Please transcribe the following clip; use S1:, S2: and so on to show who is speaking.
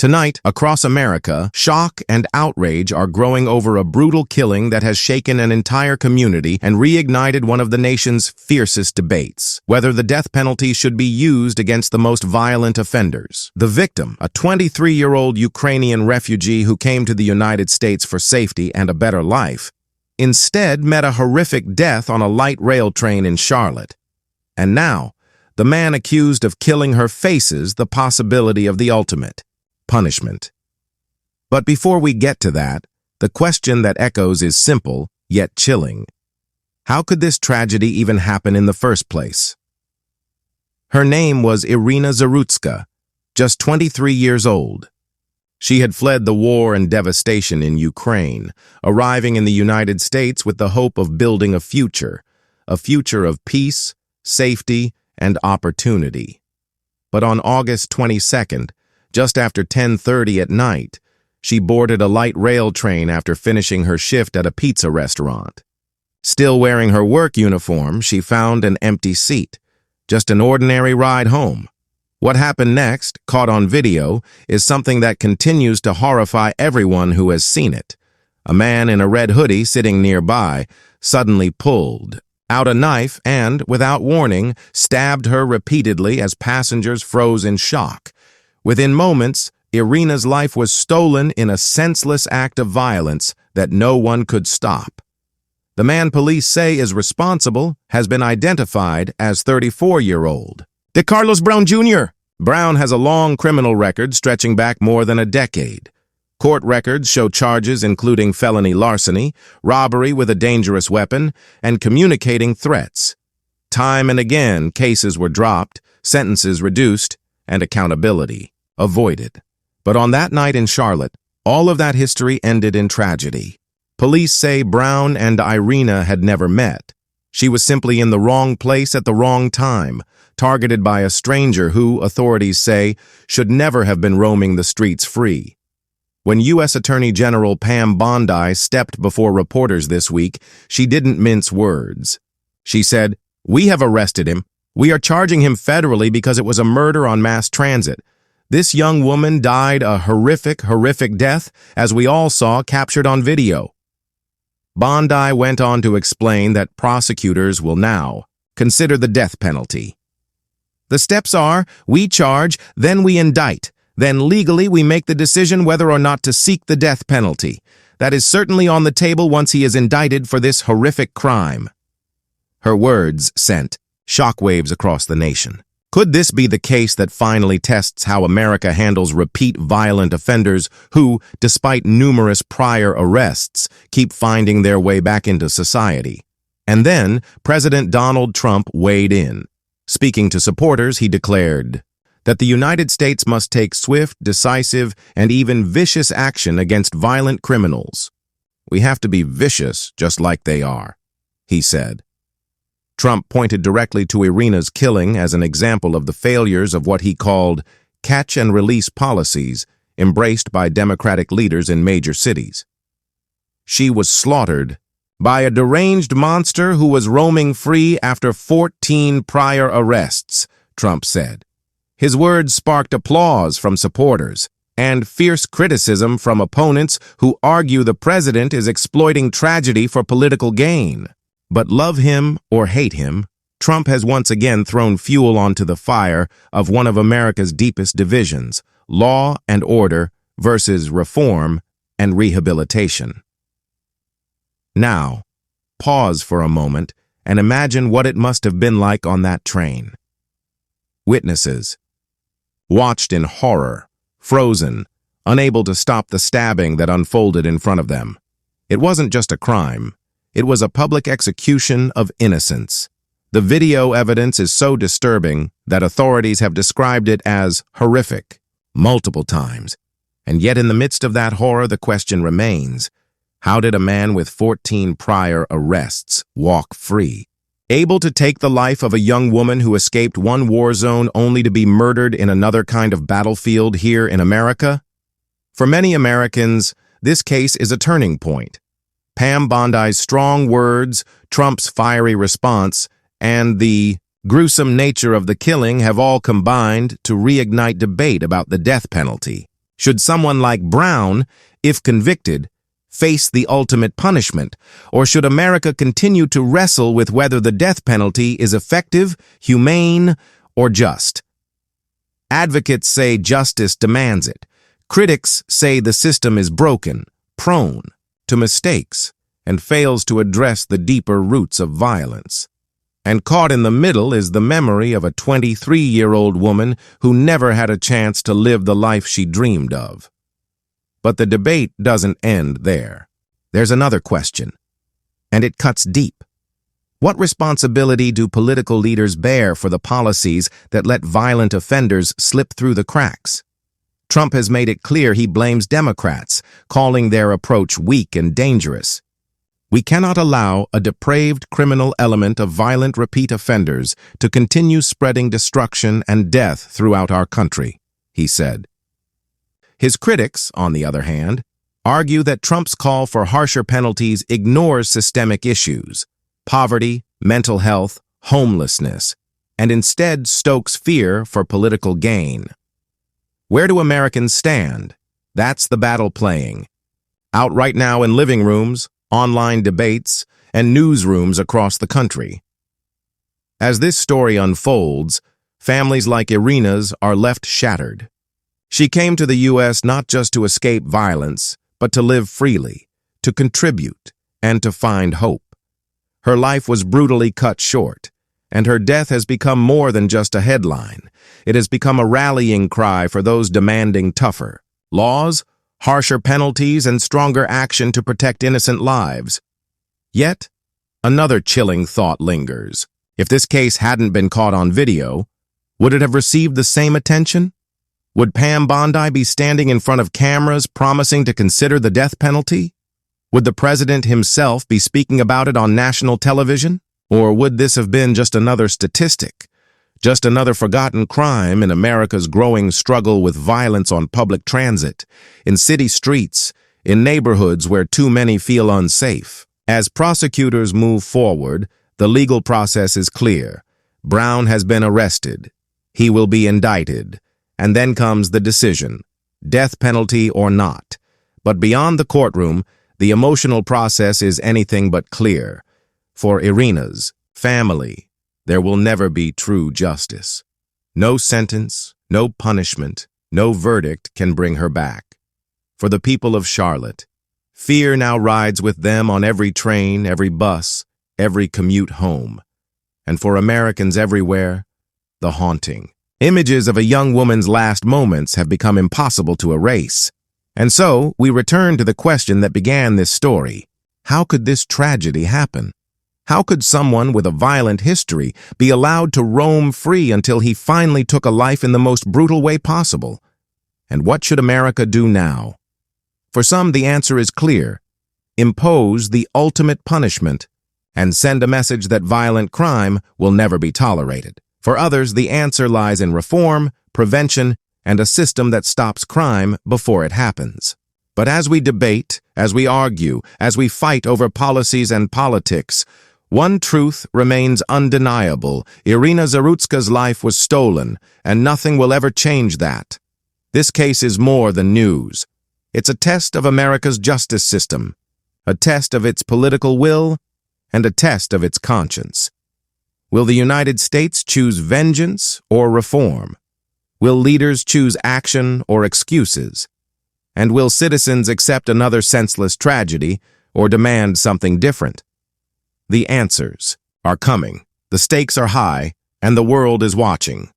S1: Tonight, across America, shock and outrage are growing over a brutal killing that has shaken an entire community and reignited one of the nation's fiercest debates: whether the death penalty should be used against the most violent offenders. The victim, a 23-year-old Ukrainian refugee who came to the United States for safety and a better life, instead met a horrific death on a light rail train in Charlotte. And now, the man accused of killing her faces the possibility of the ultimate: punishment. But before we get to that, the question that echoes is simple, yet chilling. How could this tragedy even happen in the first place? Her name was Iryna Zarutska, just 23 years old. She had fled the war and devastation in Ukraine, arriving in the United States with the hope of building a future of peace, safety, and opportunity. But on August 22nd, just after 10:30 at night, she boarded a light rail train after finishing her shift at a pizza restaurant. Still wearing her work uniform, she found an empty seat, just an ordinary ride home. What happened next, caught on video, is something that continues to horrify everyone who has seen it. A man in a red hoodie sitting nearby suddenly pulled out a knife and, without warning, stabbed her repeatedly as passengers froze in shock. Within moments, Iryna's life was stolen in a senseless act of violence that no one could stop. The man police say is responsible has been identified as 34-year-old DeCarlos Brown Jr. Brown has a long criminal record stretching back more than a decade. Court records show charges including felony larceny, robbery with a dangerous weapon, and communicating threats. Time and again, cases were dropped, sentences reduced, and accountability avoided. But on that night in Charlotte, all of that history ended in tragedy. Police say Brown and Iryna had never met. She was simply in the wrong place at the wrong time, targeted by a stranger who, authorities say, should never have been roaming the streets free. When U.S. Attorney General Pam Bondi stepped before reporters this week, she didn't mince words. She said, "We have arrested him. We are charging him federally because it was a murder on mass transit. This young woman died a horrific death, as we all saw captured on video." Bondi went on to explain that prosecutors will now consider the death penalty. The steps are, we charge, then we indict. Then legally we make the decision whether or not to seek the death penalty. That is certainly on the table once he is indicted for this horrific crime. Her words sent shockwaves across the nation. Could this be the case that finally tests how America handles repeat violent offenders who, despite numerous prior arrests, keep finding their way back into society? And then, President Donald Trump weighed in. Speaking to supporters, he declared that the United States must take swift, decisive, and even vicious action against violent criminals. "We have to be vicious just like they are," he said. Trump pointed directly to Iryna's killing as an example of the failures of what he called catch-and-release policies embraced by Democratic leaders in major cities. She was slaughtered by a deranged monster who was roaming free after 14 prior arrests, Trump said. His words sparked applause from supporters and fierce criticism from opponents who argue the president is exploiting tragedy for political gain. But love him or hate him, Trump has once again thrown fuel onto the fire of one of America's deepest divisions: law and order versus reform and rehabilitation. Now, pause for a moment and imagine what it must have been like on that train. Witnesses watched in horror, frozen, unable to stop the stabbing that unfolded in front of them. It wasn't just a crime. It was a public execution of innocence. The video evidence is so disturbing that authorities have described it as horrific multiple times. And yet in the midst of that horror, the question remains: how did a man with 14 prior arrests walk free? Able to take the life of a young woman who escaped one war zone only to be murdered in another kind of battlefield here in America? For many Americans, this case is a turning point. Pam Bondi's strong words, Trump's fiery response, and the gruesome nature of the killing have all combined to reignite debate about the death penalty. Should someone like Brown, if convicted, face the ultimate punishment, or should America continue to wrestle with whether the death penalty is effective, humane, or just? Advocates say justice demands it. Critics say the system is broken, prone to mistakes, and fails to address the deeper roots of violence. And caught in the middle is the memory of a 23-year-old woman who never had a chance to live the life she dreamed of. But the debate doesn't end there. There's another question, and it cuts deep. What responsibility do political leaders bear for the policies that let violent offenders slip through the cracks? Trump has made it clear he blames Democrats, calling their approach weak and dangerous. We cannot allow a depraved criminal element of violent repeat offenders to continue spreading destruction and death throughout our country, he said. His critics, on the other hand, argue that Trump's call for harsher penalties ignores systemic issues, poverty, mental health, homelessness, and instead stokes fear for political gain. Where do Americans stand? That's the battle playing. Out right now in living rooms, online debates, and newsrooms across the country. As this story unfolds, families like Iryna's are left shattered. She came to the U.S. not just to escape violence, but to live freely, to contribute, and to find hope. Her life was brutally cut short, and her death has become more than just a headline. It has become a rallying cry for those demanding tougher laws, harsher penalties, and stronger action to protect innocent lives. Yet, another chilling thought lingers. If this case hadn't been caught on video, would it have received the same attention? Would Pam Bondi be standing in front of cameras promising to consider the death penalty? Would the president himself be speaking about it on national television? Or would this have been just another statistic? Just another forgotten crime in America's growing struggle with violence on public transit, in city streets, in neighborhoods where too many feel unsafe. As prosecutors move forward, the legal process is clear. Brown has been arrested. He will be indicted. And then comes the decision, death penalty or not. But beyond the courtroom, the emotional process is anything but clear. For Iryna's family, there will never be true justice. No sentence, no punishment, no verdict can bring her back. For the people of Charlotte, fear now rides with them on every train, every bus, every commute home. And for Americans everywhere, the haunting. Images of a young woman's last moments have become impossible to erase. And so, we return to the question that began this story. How could this tragedy happen? How could someone with a violent history be allowed to roam free until he finally took a life in the most brutal way possible? And what should America do now? For some, the answer is clear. Impose the ultimate punishment and send a message that violent crime will never be tolerated. For others, the answer lies in reform, prevention, and a system that stops crime before it happens. But as we debate, as we argue, as we fight over policies and politics, one truth remains undeniable. Iryna Zarutska's life was stolen, and nothing will ever change that. This case is more than news. It's a test of America's justice system, a test of its political will, and a test of its conscience. Will the United States choose vengeance or reform? Will leaders choose action or excuses? And will citizens accept another senseless tragedy or demand something different? The answers are coming. The stakes are high, and the world is watching.